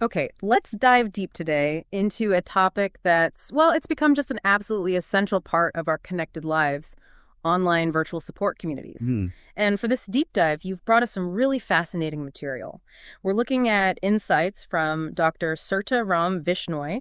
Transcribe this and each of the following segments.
Okay, let's dive deep today into a topic that's, well, it's become just an absolutely essential part of our connected lives, online virtual support communities. Hmm, And for this deep dive, you've brought us some really fascinating material. We're looking at insights from Dr. Surta Ram Vishnoi,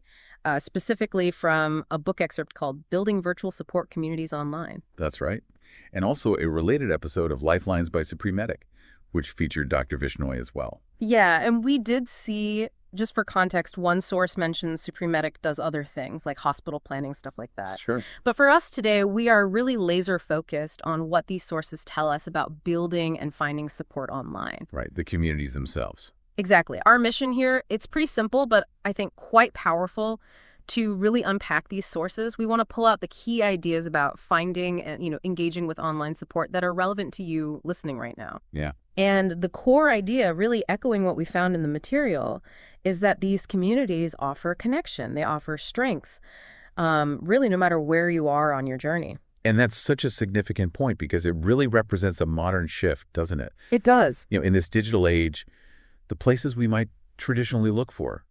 specifically from a book excerpt called Building Virtual Support Communities Online. that's right. And also a related episode of Lifelines by Supreme Medic, which featured Dr. Vishnoi as well. Yeah, and we did see, just for context, one source mentions Supreme Medic does other things like hospital planning, stuff like that. Sure. But for us today, we are really laser focused on what these sources tell us about building and finding support online. Right, the communities themselves. Exactly. Our mission here, it's pretty simple, but I think quite powerful to really unpack these sources. We want to pull out the key ideas about finding and, engaging with online support that are relevant to you listening right now. Yeah. And the core idea, really echoing what we found in the material, is that these communities offer connection. They offer strength, really no matter where you are on your journey. And that's such a significant point because it really represents a modern shift, doesn't it? It does. In this digital age, the places we might traditionally look for,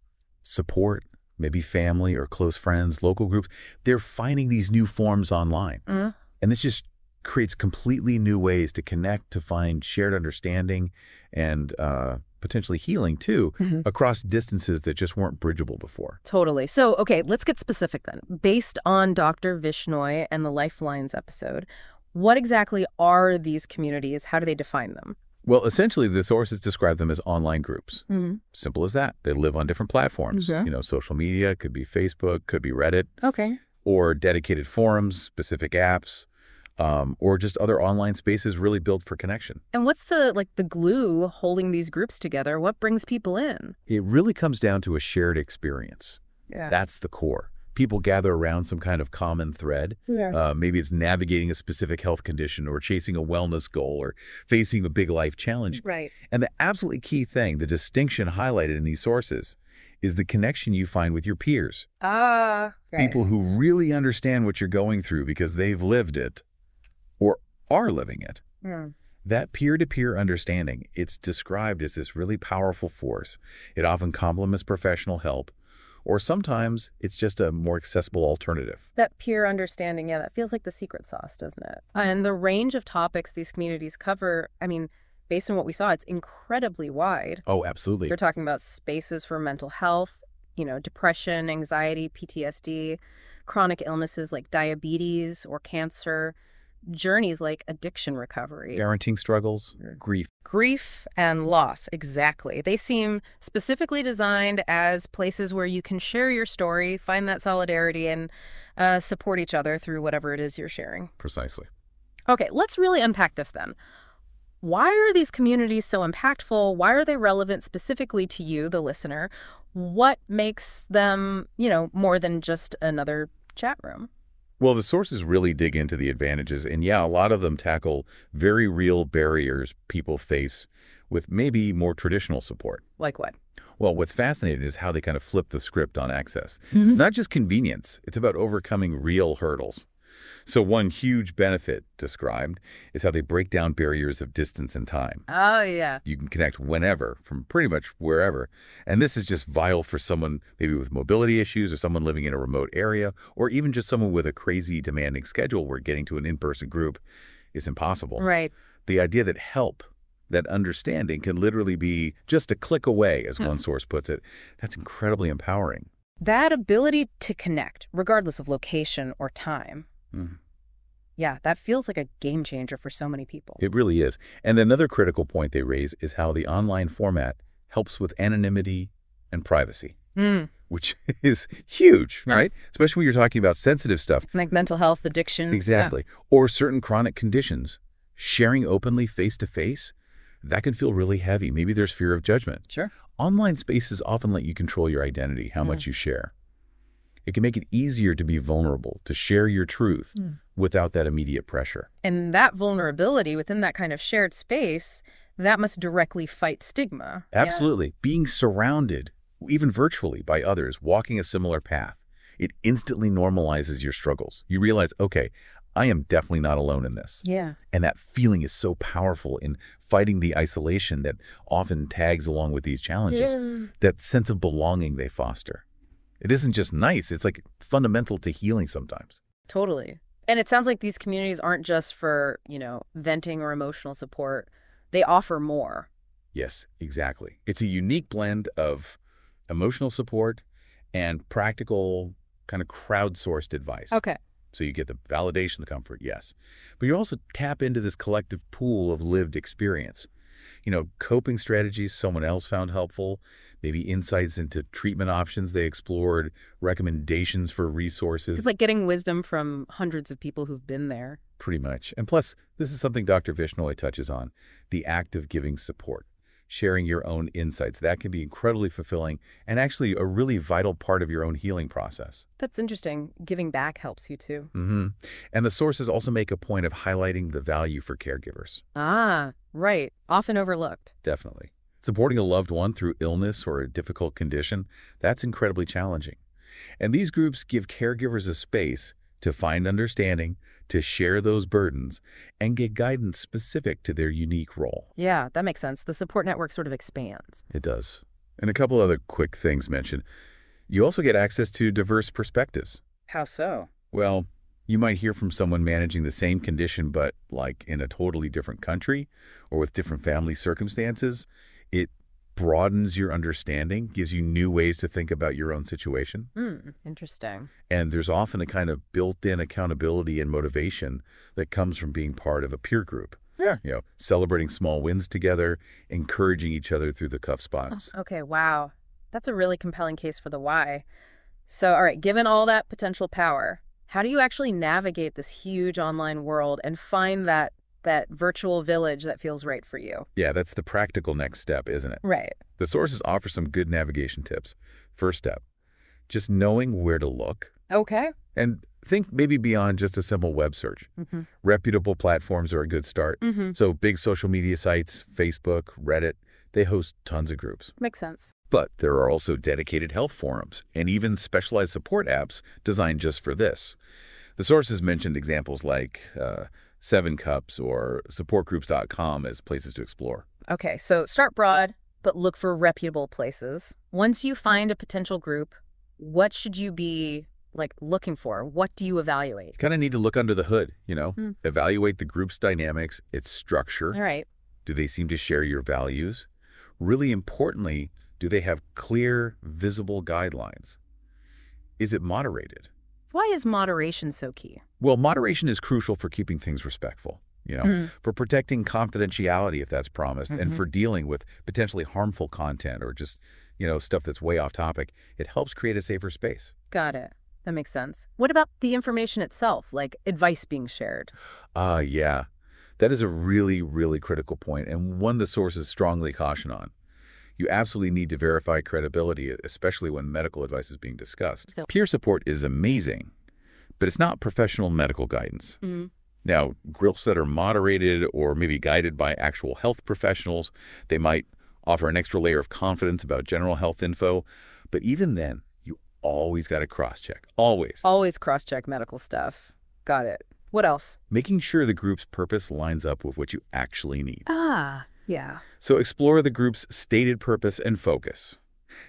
support, maybe family or close friends, local groups, they're finding these new forms online. Mm. And this just creates completely new ways to connect, to find shared understanding and potentially healing too, across distances that just weren't bridgeable before. Totally. So, okay, let's get specific then. Based on Dr. Vishnoi and the Lifelines episode, what exactly are these communities? How do they define them? Well, essentially, the sources describe them as online groups. Simple as that. They live on different platforms. Okay. Social media, could be Facebook, could be Reddit, Okay. or dedicated forums, specific apps, or just other online spaces really built for connection. And what's the glue holding these groups together? What brings people in? It really comes down to a shared experience. Yeah. That's the core. People gather around some kind of common thread. Yeah. Maybe it's navigating a specific health condition or chasing a wellness goal or facing a big life challenge. Right. And the absolutely key thing, the distinction highlighted in these sources, is the connection you find with your peers. Right. People who really understand what you're going through because they've lived it or are living it. That peer-to-peer understanding, it's described as this really powerful force. It often complements professional help, or sometimes it's just a more accessible alternative. That peer understanding, yeah, that feels like the secret sauce, doesn't it? And the range of topics these communities cover, I mean, based on what we saw, it's incredibly wide. Oh, absolutely. You're talking about spaces for mental health, depression, anxiety, PTSD, chronic illnesses like diabetes or cancer, journeys like addiction recovery. Parenting struggles, grief. Grief and loss, exactly. They seem specifically designed as places where you can share your story, find that solidarity, and support each other through whatever it is you're sharing. Precisely. Okay, let's really unpack this then. Why are these communities so impactful? Why are they relevant specifically to you, the listener? What makes them, more than just another chat room? Well, the sources really dig into the advantages, and yeah, a lot of them tackle very real barriers people face with maybe more traditional support. Like what? Well, what's fascinating is how they kind of flip the script on access. It's not just convenience, it's about overcoming real hurdles. So one huge benefit described is how they break down barriers of distance and time. Oh, yeah. You can connect whenever, from pretty much wherever. And this is just vital for someone maybe with mobility issues or someone living in a remote area, or even just someone with a crazy demanding schedule where getting to an in-person group is impossible. Right. The idea that help, that understanding can literally be just a click away, as one source puts it, that's incredibly empowering. That ability to connect, regardless of location or time. Yeah, that feels like a game changer for so many people. It really is. And another critical point they raise is how the online format helps with anonymity and privacy, which is huge, right? Especially when you're talking about sensitive stuff. Like mental health, addiction. Exactly. Or certain chronic conditions. Sharing openly face-to-face, that can feel really heavy. Maybe there's fear of judgment. Sure. Online spaces often let you control your identity, how much you share. It can make it easier to be vulnerable, to share your truth without that immediate pressure. And that vulnerability within that kind of shared space, that must directly fight stigma. Absolutely. Being surrounded, even virtually, by others walking a similar path, it instantly normalizes your struggles. You realize, okay, I am definitely not alone in this. Yeah. And that feeling is so powerful in fighting the isolation that often tags along with these challenges, Yeah. that sense of belonging they foster. It isn't just nice, it's like fundamental to healing sometimes. Totally. And it sounds like these communities aren't just for, venting or emotional support. They offer more. Yes, exactly. It's a unique blend of emotional support and practical, kind of crowdsourced advice. Okay. So you get the validation, the comfort, yes. But you also tap into this collective pool of lived experience. Coping strategies someone else found helpful, maybe insights into treatment options they explored, recommendations for resources. It's like getting wisdom from hundreds of people who've been there. Pretty much. And plus, this is something Dr. Vishnoi touches on, the act of giving support, sharing your own insights. That can be incredibly fulfilling and actually a really vital part of your own healing process. That's interesting. Giving back helps you too. And the sources also make a point of highlighting the value for caregivers. Ah, right. Often overlooked. Definitely. Supporting a loved one through illness or a difficult condition, that's incredibly challenging. And these groups give caregivers a space to find understanding, to share those burdens, and get guidance specific to their unique role. Yeah, that makes sense. The support network sort of expands. It does. And a couple other quick things mentioned. You also get access to diverse perspectives. How so? Well, you might hear from someone managing the same condition, but like in a totally different country or with different family circumstances. It broadens your understanding, gives you new ways to think about your own situation. Interesting. And there's often a kind of built-in accountability and motivation that comes from being part of a peer group. Yeah. Celebrating small wins together, encouraging each other through the tough spots. Okay, wow. That's a really compelling case for the why. So, all right, given all that potential power, how do you actually navigate this huge online world and find that virtual village that feels right for you? Yeah, that's the practical next step, isn't it? Right. The sources offer some good navigation tips. First step, just knowing where to look. Okay. And think maybe beyond just a simple web search. Reputable platforms are a good start. So big social media sites, Facebook, Reddit, they host tons of groups. Makes sense. But there are also dedicated health forums and even specialized support apps designed just for this. The sources mentioned examples like 7Cups or supportgroups.com as places to explore. Okay, so start broad, but look for reputable places. Once you find a potential group, what should you be looking for? What do you evaluate? You kind of need to look under the hood, Evaluate the group's dynamics, its structure. All right. Do they seem to share your values? Really importantly, do they have clear, visible guidelines? Is it moderated? Why is moderation so key? Well, moderation is crucial for keeping things respectful, for protecting confidentiality if that's promised, and for dealing with potentially harmful content or just, stuff that's way off topic. It helps create a safer space. Got it. That makes sense. What about the information itself, like advice being shared? Yeah. That is a really, really critical point, and one the sources strongly caution on. You absolutely need to verify credibility, especially when medical advice is being discussed. Peer support is amazing, but it's not professional medical guidance. Now, groups that are moderated or maybe guided by actual health professionals, they might offer an extra layer of confidence about general health info. But even then, you always got to cross-check. Always. Always cross-check medical stuff. Got it. What else? Making sure the group's purpose lines up with what you actually need. Yeah. So explore the group's stated purpose and focus.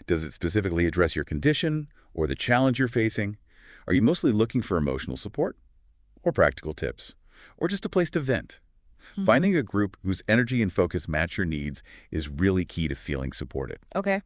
Does it specifically address your condition or the challenge you're facing? Are you mostly looking for emotional support or practical tips or just a place to vent? Finding a group whose energy and focus match your needs is really key to feeling supported. Okay.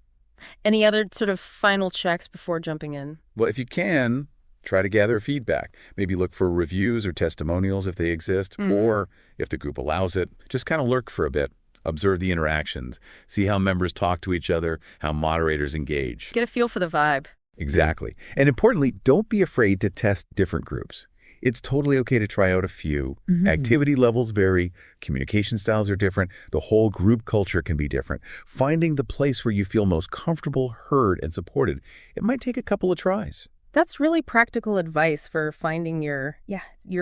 Any other sort of final checks before jumping in? Well, if you can, try to gather feedback. Maybe look for reviews or testimonials if they exist, or if the group allows it, just kind of lurk for a bit. Observe the interactions. See how members talk to each other, how moderators engage. Get a feel for the vibe. Exactly. And importantly, don't be afraid to test different groups. It's totally okay to try out a few. Activity levels vary. Communication styles are different. The whole group culture can be different. Finding the place where you feel most comfortable, heard, and supported, it might take a couple of tries. That's really practical advice for finding your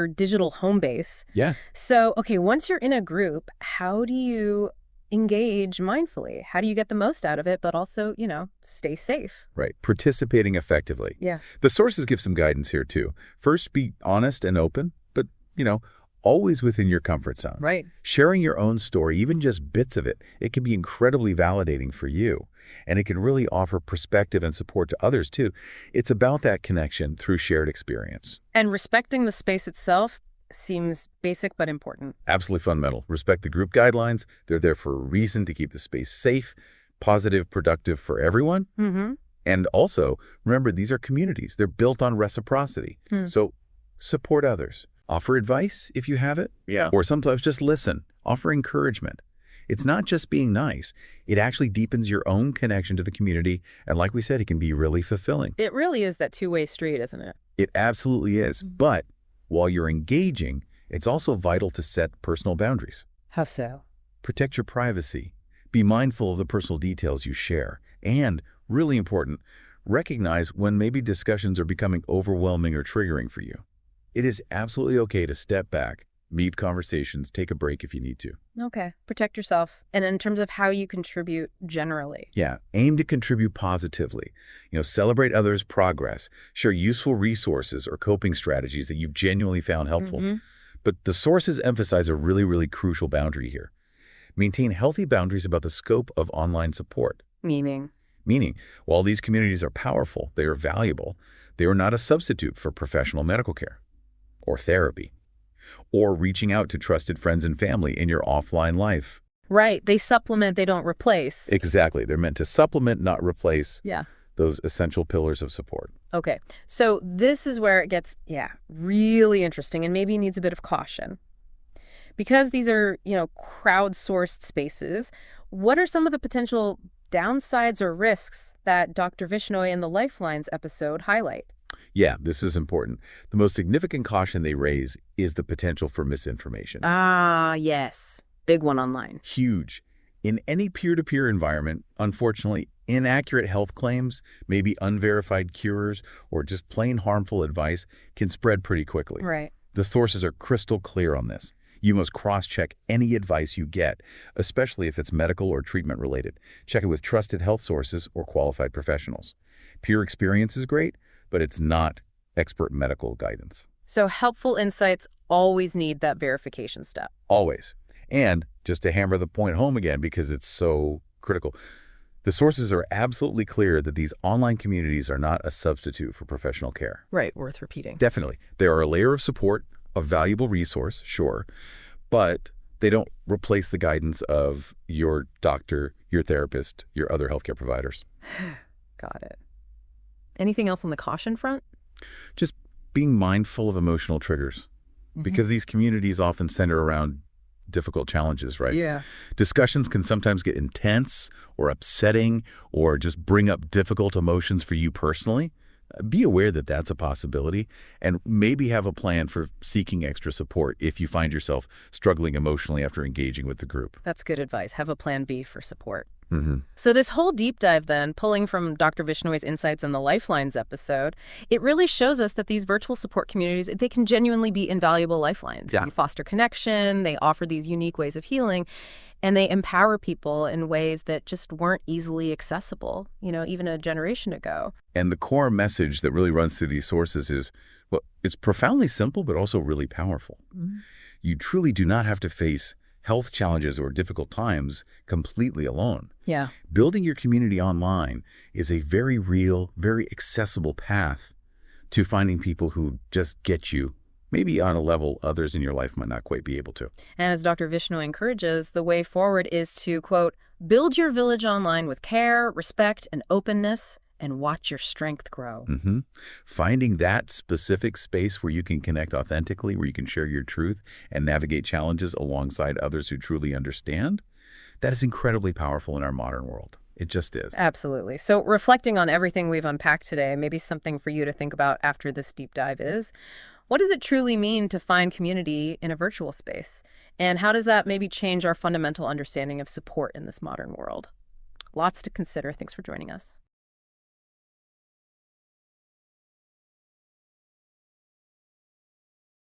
digital home base. Yeah. So, okay, once you're in a group, how do you engage mindfully? How do you get the most out of it, but also, stay safe? Right. Participating effectively. Yeah. The sources give some guidance here, too. First, be honest and open, but, always within your comfort zone. Right. Sharing your own story, even just bits of it, it can be incredibly validating for you. And it can really offer perspective and support to others, too. It's about that connection through shared experience. And respecting the space itself seems basic but important. Absolutely fundamental. Respect the group guidelines. They're there for a reason to keep the space safe, positive, productive for everyone. Mm-hmm. And also, remember, these are communities. They're built on reciprocity. So support others. Offer advice if you have it. Yeah. Or sometimes just listen. Offer encouragement. It's not just being nice. It actually deepens your own connection to the community. And like we said, it can be really fulfilling. It really is that two-way street, isn't it? It absolutely is. But while you're engaging, it's also vital to set personal boundaries. How so? Protect your privacy. Be mindful of the personal details you share. And, really important, recognize when maybe discussions are becoming overwhelming or triggering for you. It is absolutely okay to step back, mute conversations, take a break if you need to. Okay. Protect yourself. And in terms of how you contribute generally. Yeah, aim to contribute positively. Celebrate others' progress. Share useful resources or coping strategies that you've genuinely found helpful. But the sources emphasize a really, really crucial boundary here. Maintain healthy boundaries about the scope of online support. Meaning, while these communities are powerful, they are valuable, they are not a substitute for professional medical care or therapy or reaching out to trusted friends and family in your offline life. right. They supplement, they don't replace. Exactly. They're meant to supplement, not replace Yeah. those essential pillars of support. Okay. So this is where it gets, really interesting and maybe needs a bit of caution. Because these are, crowdsourced spaces, what are some of the potential downsides or risks that Dr. Vishnoi in the Lifelines episode highlight? Yeah, this is important. The most significant caution they raise is the potential for misinformation. Ah, yes. Big one online. Huge. In any peer-to-peer environment, unfortunately, inaccurate health claims, maybe unverified cures, or just plain harmful advice can spread pretty quickly. Right. The sources are crystal clear on this. You must cross-check any advice you get, especially if it's medical or treatment-related. Check it with trusted health sources or qualified professionals. Peer experience is great, but it's not expert medical guidance. So helpful insights always need that verification step. Always. And just to hammer the point home again, because it's so critical, the sources are absolutely clear that these online communities are not a substitute for professional care. Right, worth repeating. Definitely. They are a layer of support, a valuable resource, sure, but they don't replace the guidance of your doctor, your therapist, your other healthcare providers. Got it. Anything else on the caution front? Just being mindful of emotional triggers, because these communities often center around difficult challenges, right? Yeah. Discussions can sometimes get intense or upsetting or just bring up difficult emotions for you personally. Be aware that that's a possibility and maybe have a plan for seeking extra support if you find yourself struggling emotionally after engaging with the group. That's good advice. Have a plan B for support. Mm-hmm. So this whole deep dive then, pulling from Dr. Vishnoi's insights in the Lifelines episode, it really shows us that these virtual support communities, they can genuinely be invaluable lifelines. Yeah. They foster connection, they offer these unique ways of healing, and they empower people in ways that just weren't easily accessible, even a generation ago. And the core message that really runs through these sources is, well, it's profoundly simple, but also really powerful. Mm-hmm. You truly do not have to face health challenges or difficult times completely alone. Yeah. Building your community online is a very real, very accessible path to finding people who just get you, maybe on a level others in your life might not quite be able to. And as Dr. Vishnoi encourages, the way forward is to, quote, build your village online with care, respect, and openness, and watch your strength grow. Mm-hmm. Finding that specific space where you can connect authentically, where you can share your truth and navigate challenges alongside others who truly understand, that is incredibly powerful in our modern world. It just is. Absolutely. So reflecting on everything we've unpacked today, maybe something for you to think about after this deep dive is, what does it truly mean to find community in a virtual space? And how does that maybe change our fundamental understanding of support in this modern world? Lots to consider. Thanks for joining us.